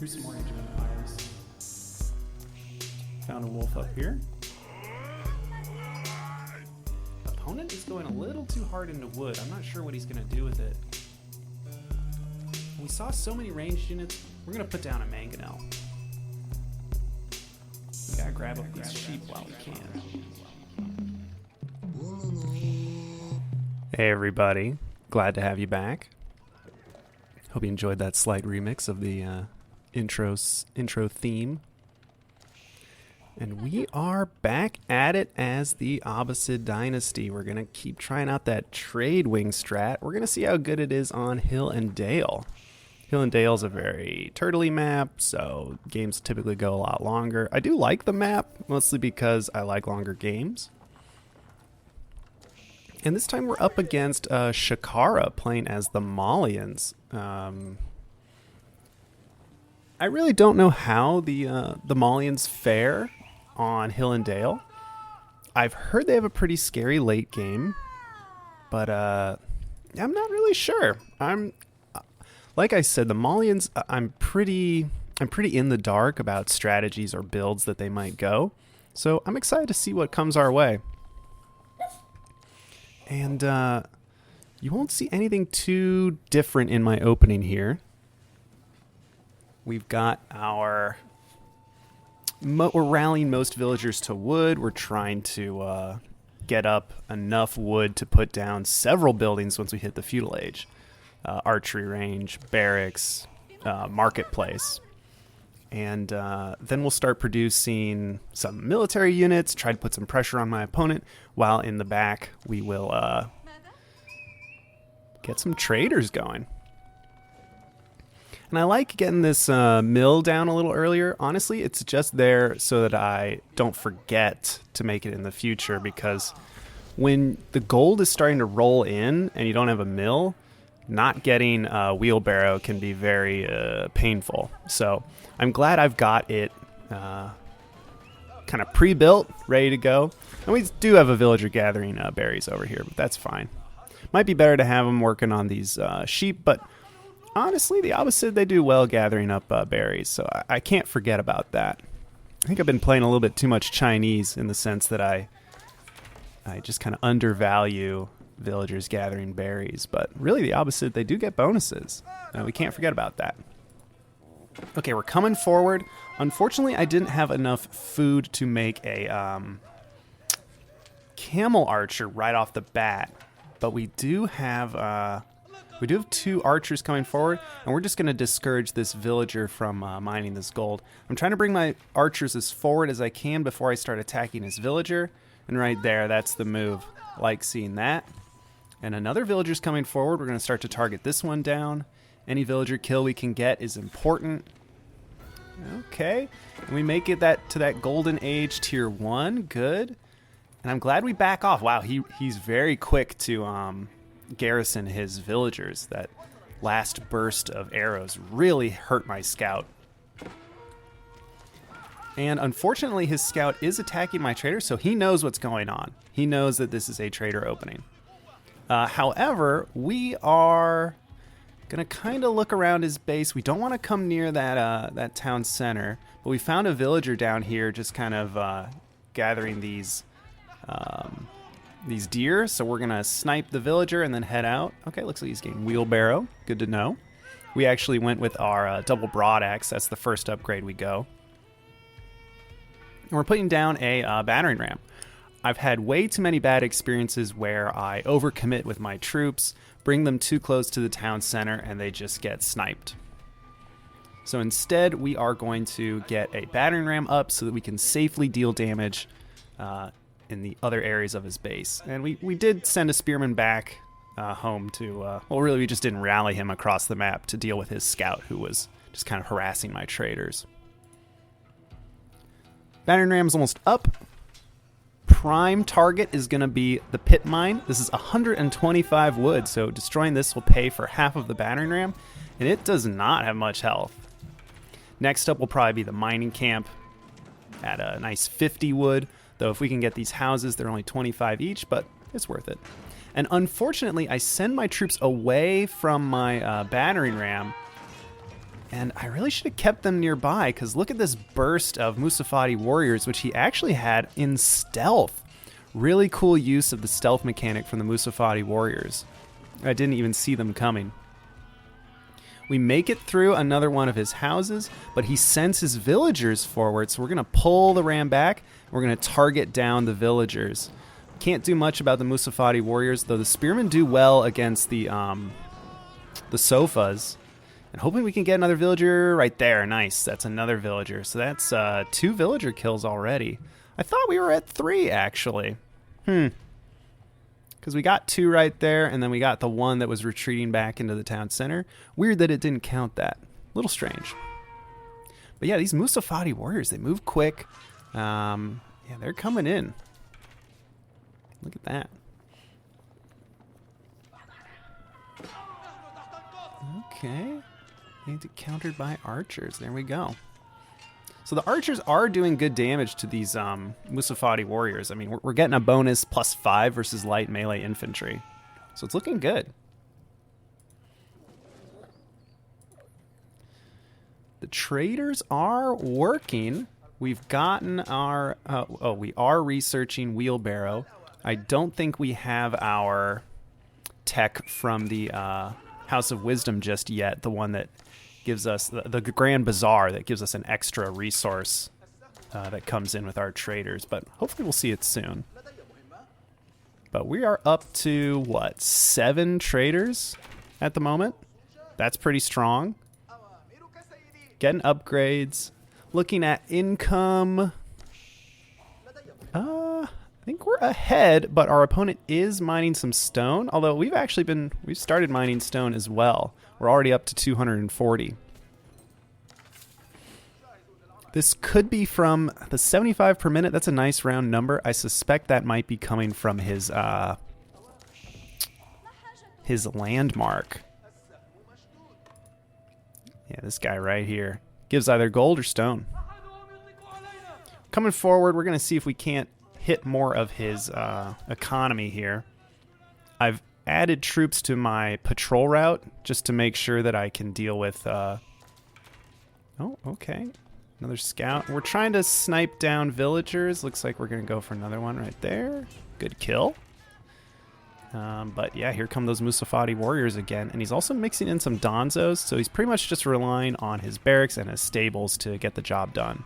Here's some more Age of Empires. Found a wolf up here. Opponent is going a little too hard into wood. I'm not sure what he's going to do with it. We saw so many ranged units. We're going to put down a mangonel. We got to grab up these sheep while we can. Hey everybody, glad to have you back. Hope you enjoyed that slight remix of the intro theme. And we are back at it as the Abbasid dynasty. We're going to keep trying out that trade wing strat. We're going to see how good it is on Hill and Dale. Hill and Dale is a very turtley map, so games typically go a lot longer. I do like the map, mostly because I like longer games. And this time we're up against Shakara playing as the Malians. I really don't know how the Malians fare on Hill and Dale. I've heard they have a pretty scary late game, but I'm not really sure. Like I said, the Malians, I'm pretty in the dark about strategies or builds that they might go. So I'm excited to see what comes our way. And you won't see anything too different in my opening here. We've got we're rallying most villagers to wood. We're trying to get up enough wood to put down several buildings once we hit the feudal age. Archery range, barracks, marketplace. And then we'll start producing some military units, try to put some pressure on my opponent, while in the back we will get some traders going. And I like getting this mill down a little earlier. Honestly, it's just there so that I don't forget to make it in the future, because when the gold is starting to roll in and you don't have a mill, not getting a wheelbarrow can be very painful. So I'm glad I've got it kind of pre-built, ready to go. And we do have a villager gathering berries over here, but that's fine. Might be better to have them working on these sheep, but honestly, the Abbasid, they do well gathering up berries, so I can't forget about that. I think I've been playing a little bit too much Chinese in the sense that I just kind of undervalue villagers gathering berries, but really the Abbasid, they do get bonuses. We can't forget about that. Okay, we're coming forward. Unfortunately, I didn't have enough food to make a camel archer right off the bat, but we do have two archers coming forward, and we're just going to discourage this villager from mining this gold. I'm trying to bring my archers as forward as I can before I start attacking his villager, and right there, that's the move. I like seeing that. And another villager's coming forward. We're going to start to target this one down. Any villager kill we can get is important. Okay. And we make it to that golden age tier 1. Good. And I'm glad we back off. Wow, he's very quick to garrison his villagers. That last burst of arrows really hurt my scout. And unfortunately, his scout is attacking my trader, so he knows what's going on. He knows that this is a trader opening. However, we are going to kind of look around his base. We don't want to come near that town center, but we found a villager down here just kind of gathering these deer, so we're going to snipe the villager and then head out. Okay, looks like he's getting wheelbarrow. Good to know. We actually went with our double broad axe. That's the first upgrade we go. And we're putting down a battering ram. I've had way too many bad experiences where I overcommit with my troops, bring them too close to the town center, and they just get sniped. So instead, we are going to get a battering ram up so that we can safely deal damage in the other areas of his base. And we did send a spearman back home to, well, really, we just didn't rally him across the map to deal with his scout, who was just kind of harassing my traders. Battering ram's almost up. Prime target is going to be the pit mine. This is 125 wood, so destroying this will pay for half of the battering ram, and it does not have much health. Next up will probably be the mining camp at a nice 50 wood, though if we can get these houses, they're only 25 each, but it's worth it. And unfortunately, I send my troops away from my battering ram And I really should have kept them nearby, because look at this burst of Musafati warriors, which he actually had in stealth. Really cool use of the stealth mechanic from the Musafati warriors. I didn't even see them coming. We make it through another one of his houses, but he sends his villagers forward, so we're going to pull the ram back. We're going to target down the villagers. Can't do much about the Musafati warriors, though the spearmen do well against the sofas. And hoping we can get another villager right there. Nice, that's another villager. So that's 2 villager kills already. I thought we were at 3, actually. Because we got 2 right there, and then we got the one that was retreating back into the town center. Weird that it didn't count that. Little strange. But yeah, these Musafati warriors, they move quick. Yeah, they're coming in. Look at that. Okay. Need it countered by archers. There we go. So the archers are doing good damage to these Musafati warriors. I mean, we're getting a bonus +5 versus light melee infantry. So it's looking good. The traders are working. We've gotten our... we are researching wheelbarrow. I don't think we have our tech from the House of Wisdom just yet. The one that gives us the Grand Bazaar, that gives us an extra resource that comes in with our traders, but hopefully we'll see it soon. But we are up to, what, 7 traders at the moment? That's pretty strong. Getting upgrades. Looking at income. I think we're ahead, but our opponent is mining some stone, although we've started mining stone as well. We're already up to 240. This could be from the 75 per minute. That's a nice round number. I suspect that might be coming from his landmark. Yeah, this guy right here gives either gold or stone. Coming forward, we're going to see if we can't hit more of his economy here. I've added troops to my patrol route just to make sure that I can deal with... Oh, okay. Another scout. We're trying to snipe down villagers. Looks like we're going to go for another one right there. Good kill. But yeah, here come those Musafati warriors again. And he's also mixing in some Donzos, so he's pretty much just relying on his barracks and his stables to get the job done.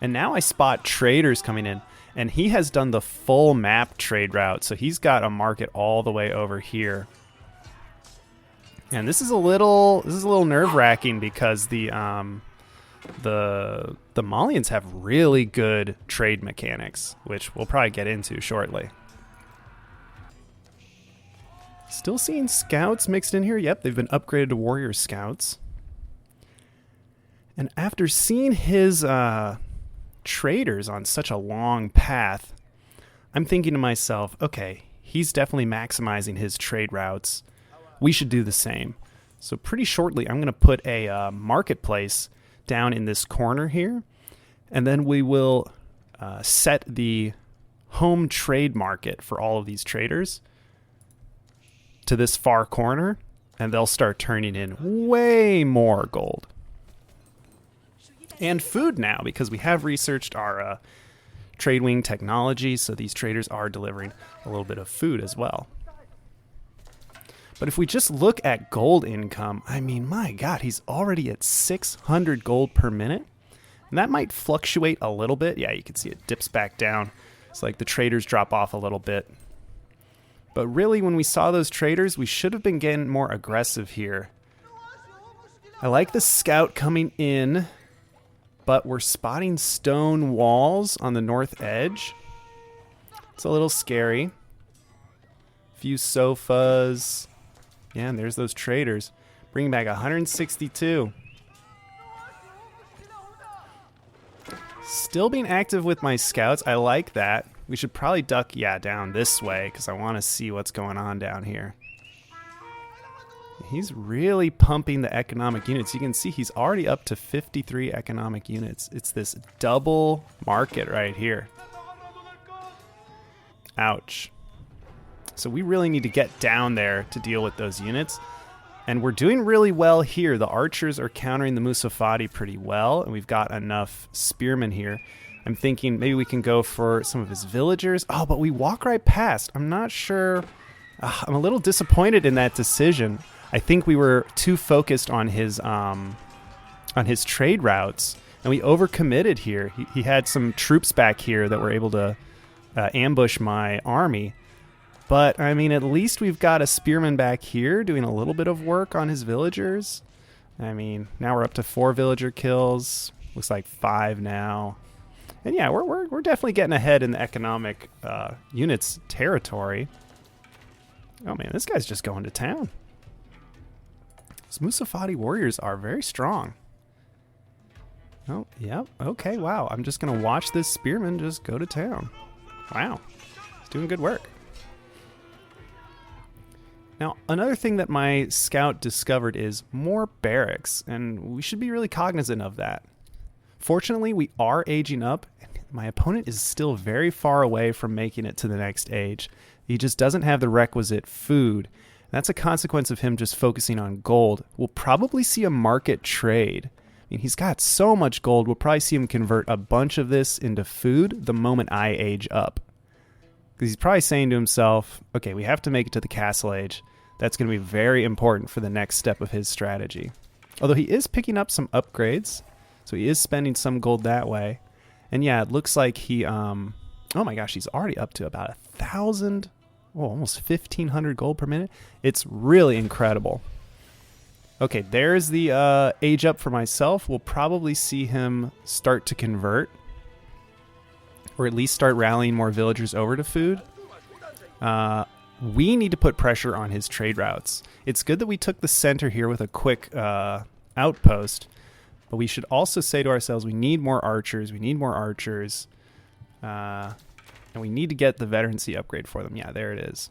And now I spot traders coming in. And he has done the full map trade route, so he's got a market all the way over here. And this is a little nerve-wracking because the Malians have really good trade mechanics, which we'll probably get into shortly. Still seeing scouts mixed in here. Yep, they've been upgraded to warrior scouts. And after seeing his traders on such a long path, I'm thinking to myself, okay, he's definitely maximizing his trade routes. We should do the same. So pretty shortly, I'm going to put a marketplace down in this corner here, and then we will set the home trade market for all of these traders to this far corner, and they'll start turning in way more gold. And food now, because we have researched our trade wing technology, so these traders are delivering a little bit of food as well. But if we just look at gold income, I mean, my God, he's already at 600 gold per minute. And that might fluctuate a little bit. Yeah, you can see it dips back down. It's like the traders drop off a little bit. But really, when we saw those traders, we should have been getting more aggressive here. I like the scout coming in, but we're spotting stone walls on the north edge. It's a little scary. Few sofas. Yeah, and there's those traders. Bringing back 162. Still being active with my scouts. I like that. We should probably duck, down this way, because I want to see what's going on down here. He's really pumping the economic units. You can see he's already up to 53 economic units. It's this double market right here. Ouch. So we really need to get down there to deal with those units. And we're doing really well here. The archers are countering the Musafati pretty well, and we've got enough spearmen here. I'm thinking maybe we can go for some of his villagers. Oh, but we walk right past. I'm not sure. I'm a little disappointed in that decision. I think we were too focused on his trade routes, and we overcommitted here. He had some troops back here that were able to ambush my army. But, I mean, at least we've got a spearman back here doing a little bit of work on his villagers. I mean, now we're up to 4 villager kills. Looks like 5 now. And yeah, we're definitely getting ahead in the economic units territory. Oh man, this guy's just going to town. Those Musafati warriors are very strong. Oh, yep. Okay, wow. I'm just going to watch this spearman just go to town. Wow. He's doing good work. Now, another thing that my scout discovered is more barracks, and we should be really cognizant of that. Fortunately, we are aging up, and my opponent is still very far away from making it to the next age. He just doesn't have the requisite food. That's a consequence of him just focusing on gold. We'll probably see a market trade. I mean, he's got so much gold, we'll probably see him convert a bunch of this into food the moment I age up. Because he's probably saying to himself, okay, we have to make it to the castle age. That's going to be very important for the next step of his strategy. Although he is picking up some upgrades, so he is spending some gold that way. And yeah, it looks like he, oh my gosh, he's already up to about 1,000, almost 1,500 gold per minute. It's really incredible. Okay, there's the age up for myself. We'll probably see him start to convert, or at least start rallying more villagers over to food. We need to put pressure on his trade routes. It's good that we took the center here with a quick outpost, but we should also say to ourselves, we need more archers, and we need to get the veterancy upgrade for them. Yeah, there it is.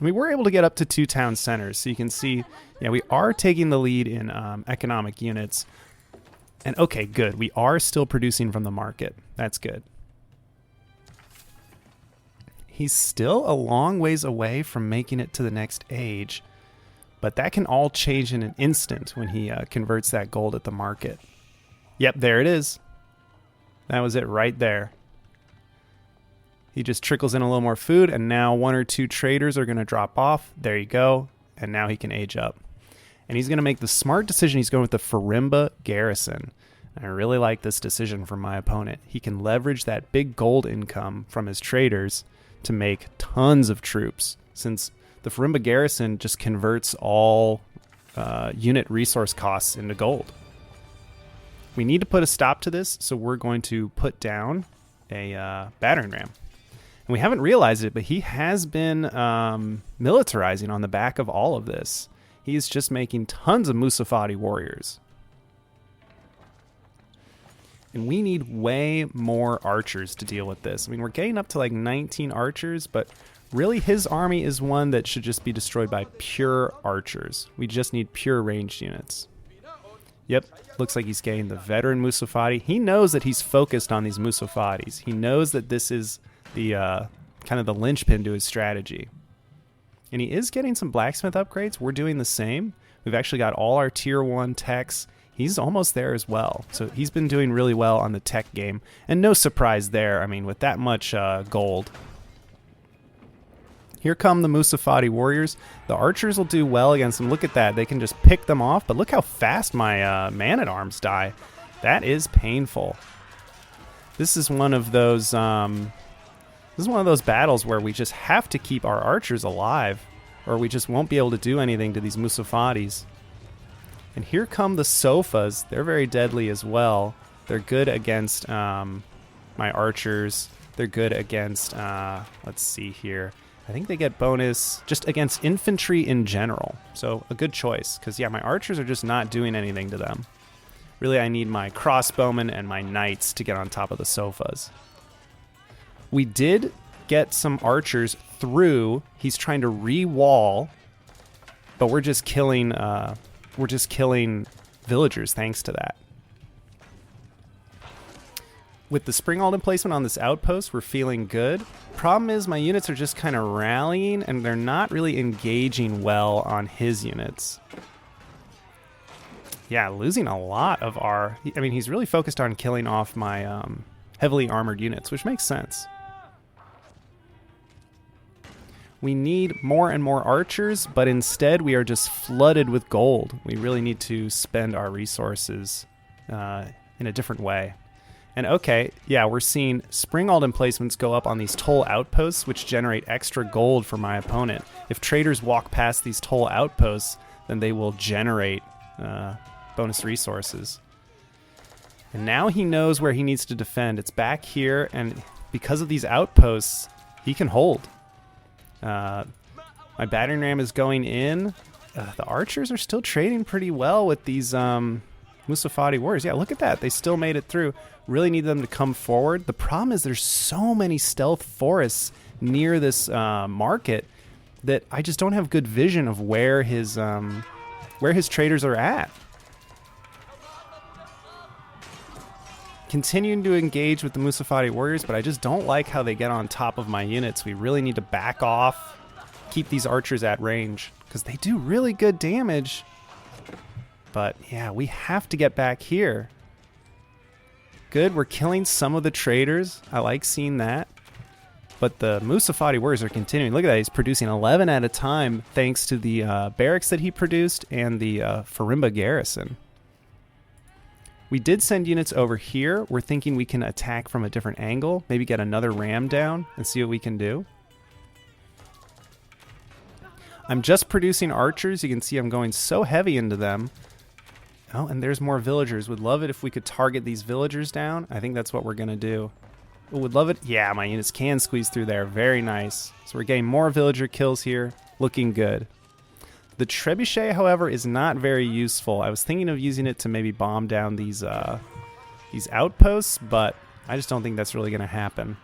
We were able to get up to 2 town centers, so you can see, yeah, we are taking the lead in economic units. And okay, good. We are still producing from the market. That's good. He's still a long ways away from making it to the next age, but that can all change in an instant when he converts that gold at the market. Yep, there it is. That was it right there. He just trickles in a little more food, and now 1 or 2 traders are going to drop off. There you go. And now he can age up. And he's going to make the smart decision. He's going with the Farimba garrison. And I really like this decision from my opponent. He can leverage that big gold income from his traders to make tons of troops, since the Farimba garrison just converts all unit resource costs into gold. We need to put a stop to this, so we're going to put down a battering ram. And we haven't realized it, but he has been militarizing on the back of all of this. He's just making tons of Musafati warriors. And we need way more archers to deal with this. I mean, we're getting up to like 19 archers, but really his army is one that should just be destroyed by pure archers. We just need pure ranged units. Yep, looks like he's getting the veteran Musafati. He knows that he's focused on these Musafatis. He knows that this is the kind of the linchpin to his strategy. And he is getting some blacksmith upgrades. We're doing the same. We've actually got all our tier 1 techs. He's almost there as well. So he's been doing really well on the tech game. And no surprise there. I mean, with that much gold. Here come the Musafati warriors. The archers will do well against them. Look at that. They can just pick them off. But look how fast my man-at-arms die. That is painful. This is one of those battles where we just have to keep our archers alive, or we just won't be able to do anything to these Musafatis. And here come the Sofas. They're very deadly as well. They're good against my archers. They're good against, let's see here. I think they get bonus just against infantry in general. So a good choice, because yeah, my archers are just not doing anything to them. Really, I need my crossbowmen and my knights to get on top of the Sofas. We did get some archers through. He's trying to re-wall, but we're just killing villagers thanks to that. With the spring Alden placement on this outpost, we're feeling good. Problem is my units are just kind of rallying, and they're not really engaging well on his units. yeah, losing a lot of our... I mean, he's really focused on killing off my heavily armored units, which makes sense. We need more and more archers, but instead we are just flooded with gold. We really need to spend our resources in a different way. And okay, yeah, we're seeing Springald emplacements go up on these toll outposts, which generate extra gold for my opponent. If traders walk past these toll outposts, then they will generate bonus resources. And now he knows where he needs to defend. It's back here, and because of these outposts, he can hold. My battering ram is going in. The archers are still trading pretty well with these Musafati warriors. Yeah, look at that. They still made it through. Really need them to come forward. The problem is there's so many stealth forests near this market that I just don't have good vision of where his traders are at. Continuing to engage with the Musafati warriors, but I just don't like how they get on top of my units. We really need to back off, keep these archers at range, because they do really good damage. But yeah, we have to get back here. Good, we're killing some of the traders. I like seeing that. But the Musafati warriors are continuing. Look at that, he's producing 11 at a time thanks to the barracks that he produced and the Farimba garrison. We did send units over here. We're thinking we can attack from a different angle. Maybe get another ram down and see what we can do. I'm just producing archers. You can see I'm going so heavy into them. Oh, and there's more villagers. Would love it if we could target these villagers down. I think that's what we're going to do. Oh, would love it. Yeah, my units can squeeze through there. Very nice. So we're getting more villager kills here. Looking good. The trebuchet, however, is not very useful. I was thinking of using it to maybe bomb down these outposts, but I just don't think that's really going to happen.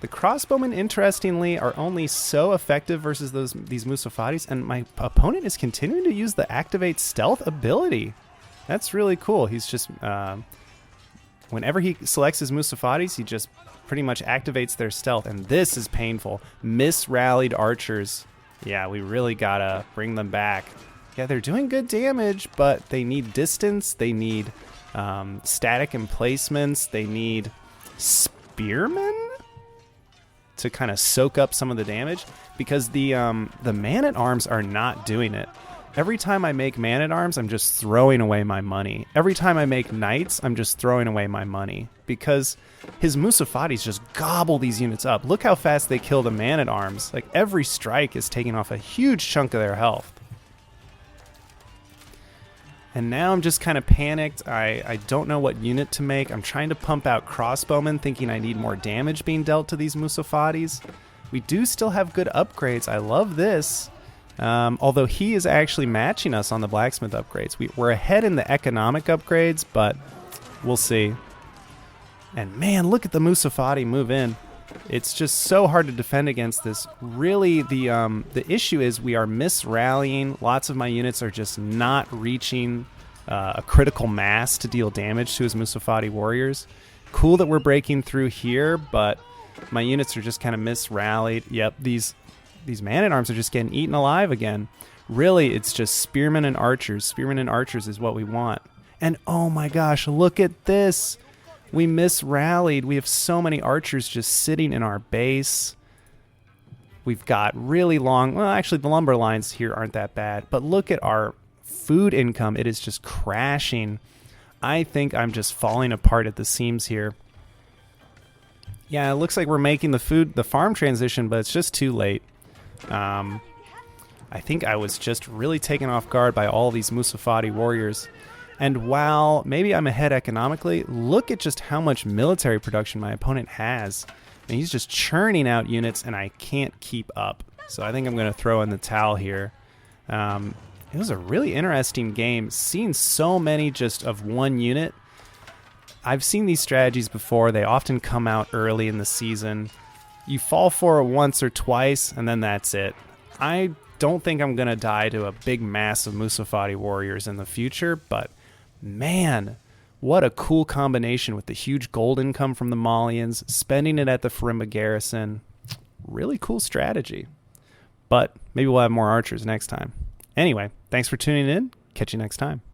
The crossbowmen, interestingly, are only so effective versus these Musafatis, and my opponent is continuing to use the activate stealth ability. That's really cool. He's just... whenever he selects his Musafatis, he just pretty much activates their stealth, and this is painful. Misrallied archers. Yeah, we really gotta bring them back. Yeah, they're doing good damage, but they need distance, they need static emplacements, they need spearmen to kind of soak up some of the damage, because the man-at-arms are not doing it. Every time I make man-at-arms, I'm just throwing away my money. Every time I make knights, I'm just throwing away my money, because his Musafatis just gobble these units up. Look how fast they kill the man-at-arms. Like, every strike is taking off a huge chunk of their health. And now I'm just kind of panicked. I don't know what unit to make. I'm trying to pump out crossbowmen, thinking I need more damage being dealt to these Musafatis. We do still have good upgrades. I love this. Although he is actually matching us on the blacksmith upgrades. We're ahead in the economic upgrades, but we'll see. And man, look at the Musafati move in. It's just so hard to defend against this. Really, the issue is we are misrallying. Lots of my units are just not reaching a critical mass to deal damage to his Musafati warriors. Cool that we're breaking through here, but my units are just kind of misrallied. Yep, these man-at-arms are just getting eaten alive again. Really, it's just spearmen and archers. Spearmen and archers is what we want. And oh my gosh, look at this. We misrallied. We have so many archers just sitting in our base. We've got really long... Well, actually, the lumber lines here aren't that bad. But look at our food income. It is just crashing. I think I'm just falling apart at the seams here. Yeah, it looks like we're making the farm transition, but it's just too late. I think I was just really taken off guard by all these Musafati warriors. And while maybe I'm ahead economically, look at just how much military production my opponent has. And he's just churning out units, and I can't keep up. So I think I'm going to throw in the towel here. It was a really interesting game. Seeing so many just of one unit. I've seen these strategies before. They often come out early in the season. You fall for it once or twice, and then that's it. I don't think I'm going to die to a big mass of Musafati warriors in the future, but man, what a cool combination with the huge gold income from the Malians, spending it at the Farimba garrison. Really cool strategy. But maybe we'll have more archers next time. Anyway, thanks for tuning in. Catch you next time.